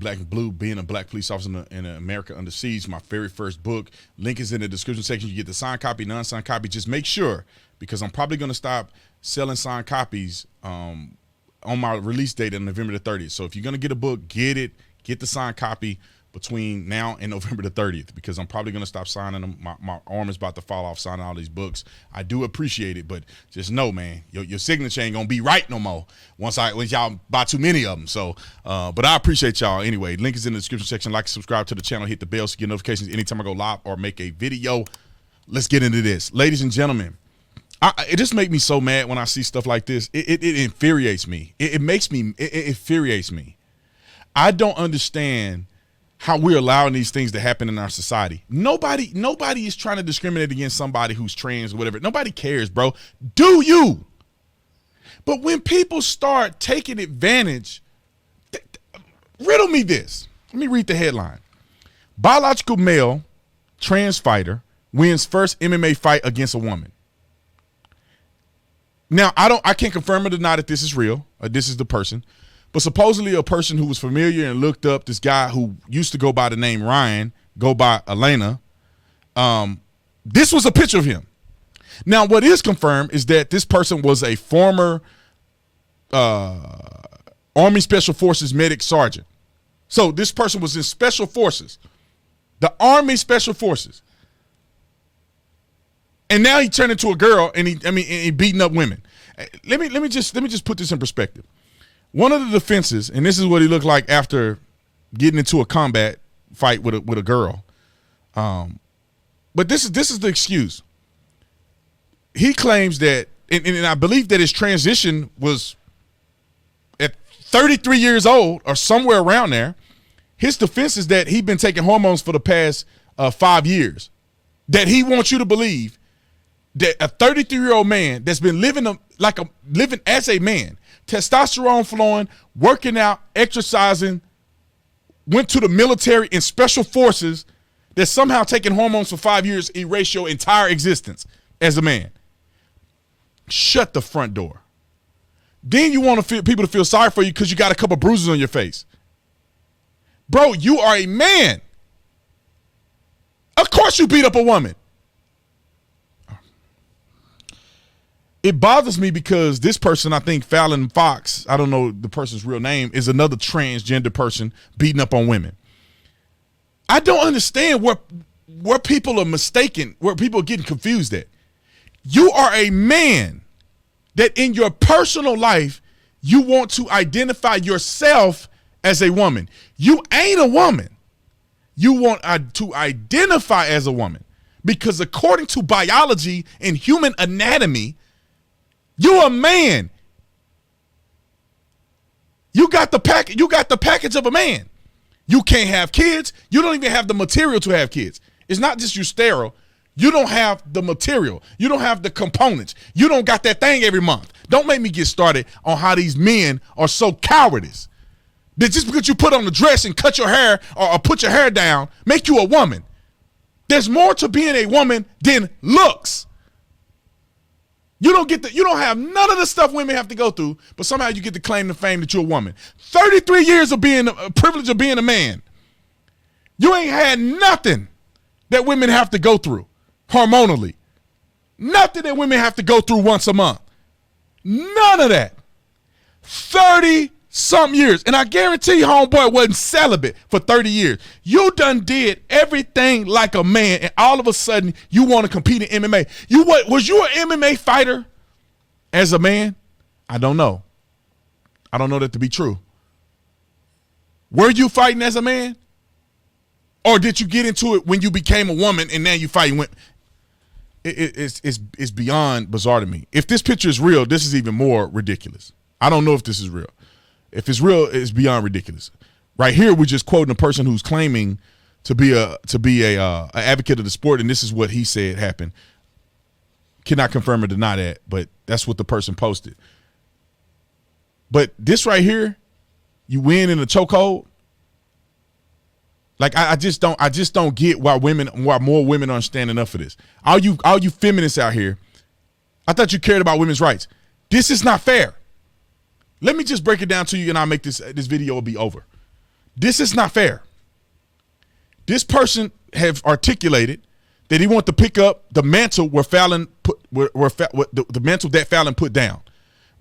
Black and Blue, Being a Black Police Officer in America Under Siege, my very first book. Link is in the description section. You get the signed copy, non-signed copy. Just make sure, because I'm probably going to stop selling signed copies on my release date on November the 30th. So if you're going to get a book, get the signed copy between now and November the 30th, because I'm probably going to stop signing them. My arm is about to fall off signing all these books. I do appreciate it, but just know, man, your signature ain't going to be right no more once y'all buy too many of them. So, but I appreciate y'all anyway. Link is in the description section. Like, subscribe to the channel, hit the bell so you get notifications anytime I go live or make a video. Let's get into this. Ladies and gentlemen, it just makes me so mad when I see stuff like this. It infuriates me. It infuriates me. I don't understand how we're allowing these things to happen in our society. Nobody is trying to discriminate against somebody who's trans or whatever. Nobody cares, bro. Do you? But when people start taking advantage, riddle me this. Let me read the headline. Biological male trans fighter wins first MMA fight against a woman. Now, I can't confirm or deny that this is real, or this is the person. But supposedly a person who was familiar and looked up this guy who used to go by the name Ryan, go by Alana. This was a picture of him. Now, what is confirmed is that this person was a former Army Special Forces medic sergeant. So this person was in Special Forces, the Army Special Forces. And now he turned into a girl and he beating up women. Let me just put this in perspective. One of the defenses, and this is what he looked like after getting into a combat fight with a girl. But this is the excuse. He claims that, and I believe that his transition was at 33 years old or somewhere around there. His defense is that he'd been taking hormones for the past 5 years. That he wants you to believe that a 33-year-old man that's been living as a man, testosterone flowing, working out, exercising, went to the military in special forces, that somehow taking hormones for 5 years erase your entire existence as a man. Shut the front door. Then you want people to feel sorry for you because you got a couple bruises on your face. Bro, you are a man. Of course you beat up a woman. It bothers me because this person, I think Fallon Fox, I don't know the person's real name, is another transgender person beating up on women. I don't understand where people are mistaken, where people are getting confused at. You are a man that in your personal life, you want to identify yourself as a woman. You ain't a woman. You want to identify as a woman because according to biology and human anatomy, you're a man. You got the package of a man. You can't have kids. You don't even have the material to have kids. It's not just you sterile. You don't have the material. You don't have the components. You don't got that thing every month. Don't make me get started on how these men are so cowardice. That just because you put on a dress and cut your hair or put your hair down, make you a woman. There's more to being a woman than looks. You don't have none of the stuff women have to go through, but somehow you get to claim the fame that you're a woman. 33 years of being a privilege of being a man. You ain't had nothing that women have to go through hormonally. Nothing that women have to go through once a month. None of that. 30-something years. And I guarantee homeboy wasn't celibate for 30 years. You done did everything like a man, and all of a sudden you want to compete in MMA. Was you an MMA fighter as a man? I don't know. I don't know that to be true. Were you fighting as a man? Or did you get into it when you became a woman and now you fighting women? It's beyond bizarre to me. If this picture is real, this is even more ridiculous. I don't know if this is real. If it's real, it's beyond ridiculous. Right here, we're just quoting a person who's claiming to be a advocate of the sport, and this is what he said happened. Cannot confirm or deny that, but that's what the person posted. But this right here, you win in a chokehold. Like I just don't get why more women aren't standing up for this. All you feminists out here, I thought you cared about women's rights. This is not fair. Let me just break it down to you, and I'll make this video will be over. This is not fair. This person have articulated that he want to pick up the mantle where Fallon put the mantle that Fallon put down.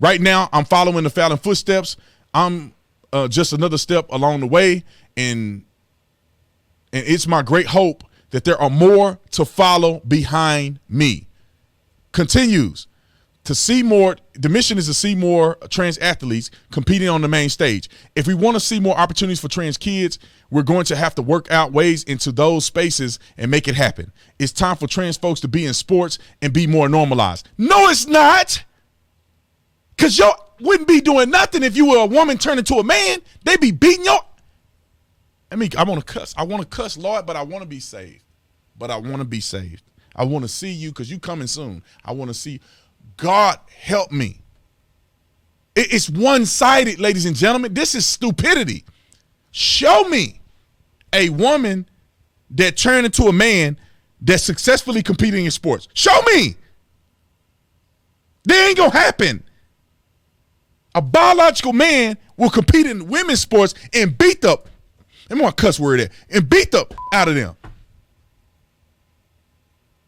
Right now, I'm following the Fallon footsteps. I'm just another step along the way, and it's my great hope that there are more to follow behind me. Continues to see more. The mission is to see more trans athletes competing on the main stage. If we want to see more opportunities for trans kids, we're going to have to work out ways into those spaces and make it happen. It's time for trans folks to be in sports and be more normalized. No, it's not. Because y'all wouldn't be doing nothing if you were a woman turning into a man. They'd be beating y'all. I mean, I want to cuss. I want to cuss, Lord, but I want to be saved. I want to see you because you coming soon. I want to see. God help me. It's one-sided, ladies and gentlemen. This is stupidity. Show me a woman that turned into a man that's successfully competing in sports. Show me. That ain't going to happen. A biological man will compete in women's sports and beat the, I'm going to cuss word there, and beat the out of them.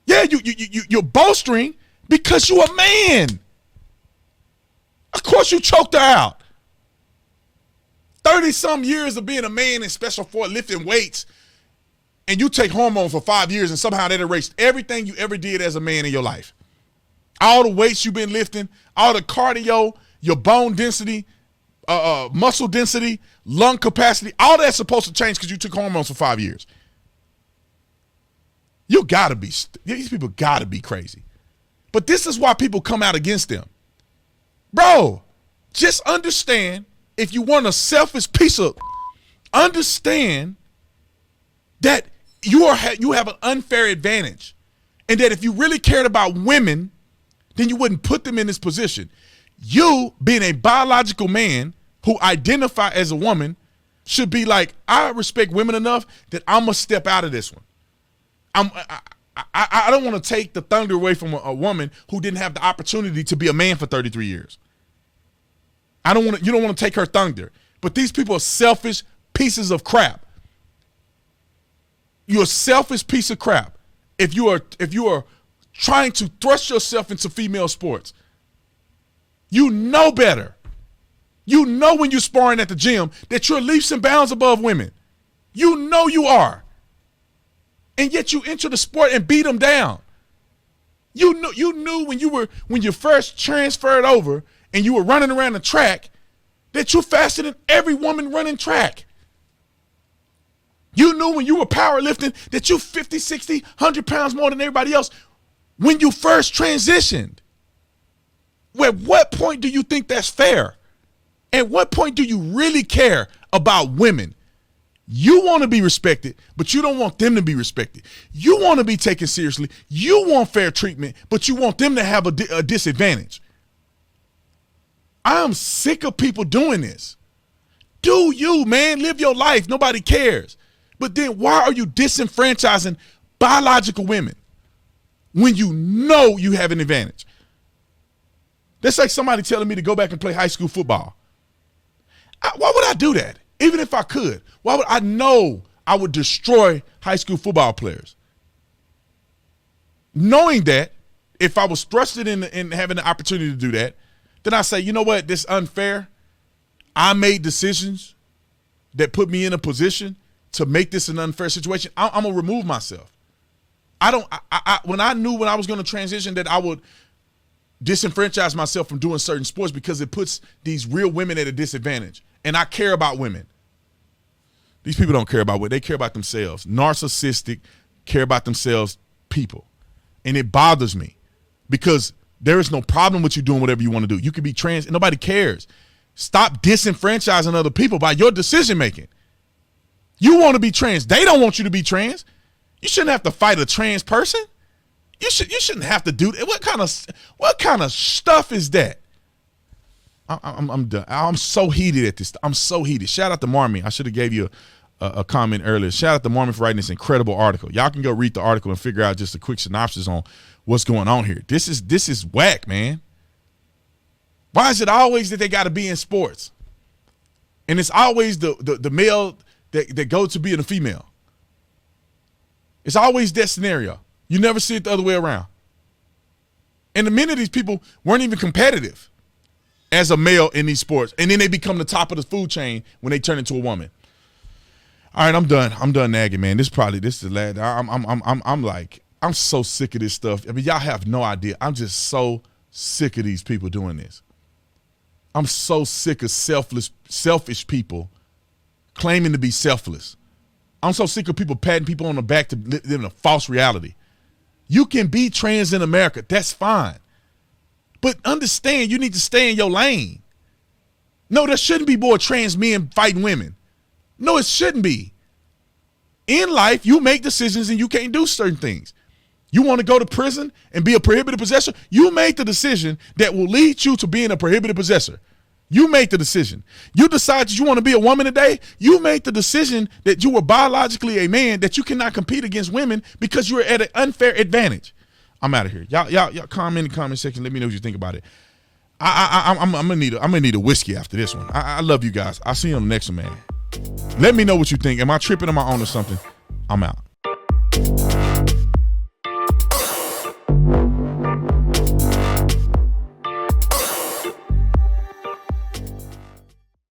Yeah, you're bolstering because you're a man. Of course you choked her out. 30-some years of being a man in special force, lifting weights, and you take hormones for 5 years and somehow that erased everything you ever did as a man in your life. All the weights you've been lifting, all the cardio, your bone density, muscle density, lung capacity, all that's supposed to change because you took hormones for 5 years. You gotta be, these people gotta be crazy. But this is why people come out against them. Bro, just understand, if you want a selfish piece of, understand that you have an unfair advantage. And that if you really cared about women, then you wouldn't put them in this position. You, being a biological man who identify as a woman, should be like, I respect women enough that I'm going to step out of this one. I don't want to take the thunder away from a woman who didn't have the opportunity to be a man for 33 years. You don't want to take her thunder. But these people are selfish pieces of crap. You're a selfish piece of crap if you are trying to thrust yourself into female sports. You know better. You know when you're sparring at the gym that you're leaps and bounds above women. You know you are. And yet you enter the sport and beat them down. You knew when you first transferred over and you were running around the track that you're faster than every woman running track. You knew when you were powerlifting that you're 50, 60, 100 pounds more than everybody else when you first transitioned. At what point do you think that's fair? At what point do you really care about women? You want to be respected, but you don't want them to be respected. You want to be taken seriously. You want fair treatment, but you want them to have a disadvantage. I'm sick of people doing this. Do you, man. Live your life. Nobody cares. But then why are you disenfranchising biological women when you know you have an advantage? That's like somebody telling me to go back and play high school football. Why would I do that? Even if I could, why would I know I would destroy high school football players? Knowing that if I was thrusted in having the opportunity to do that, then I say, you know what, this is unfair. I made decisions that put me in a position to make this an unfair situation. I'm gonna remove myself. When I knew when I was gonna transition that I would disenfranchise myself from doing certain sports because it puts these real women at a disadvantage. And I care about women. These people don't care about women. They care about themselves. Narcissistic, care about themselves people. And it bothers me because there is no problem with you doing whatever you want to do. You can be trans and nobody cares. Stop disenfranchising other people by your decision making. You want to be trans. They don't want you to be trans. You shouldn't have to fight a trans person. You shouldn't have to do that. What kind of stuff is that? I'm done. I'm so heated at this. I'm so heated. Shout out to Marmy. I should have gave you a comment earlier. Shout out to Marmy for writing this incredible article. Y'all can go read the article and figure out just a quick synopsis on what's going on here. This is whack, man. Why is it always that they got to be in sports? And it's always the male that go to being a female. It's always that scenario. You never see it the other way around. And many of these people weren't even competitive as a male in these sports, and then they become the top of the food chain when they turn into a woman. All right, I'm done. I'm done nagging, man. This is the last. I'm so sick of this stuff. I mean, y'all have no idea. I'm just so sick of these people doing this. I'm so sick of selfish people claiming to be selfless. I'm so sick of people patting people on the back to live in a false reality. You can be trans in America. That's fine. But understand, you need to stay in your lane. No, there shouldn't be more trans men fighting women. No, it shouldn't be. In life, you make decisions and you can't do certain things. You want to go to prison and be a prohibited possessor? You make the decision that will lead you to being a prohibited possessor. You make the decision. You decide that you want to be a woman today. You make the decision that you were biologically a man, that you cannot compete against women because you're at an unfair advantage. I'm out of here. Y'all comment in the comment section. Let me know what you think about it. I'm gonna need a whiskey after this one. I love you guys. I'll see you on the next one, man. Let me know what you think. Am I tripping on my own or something? I'm out.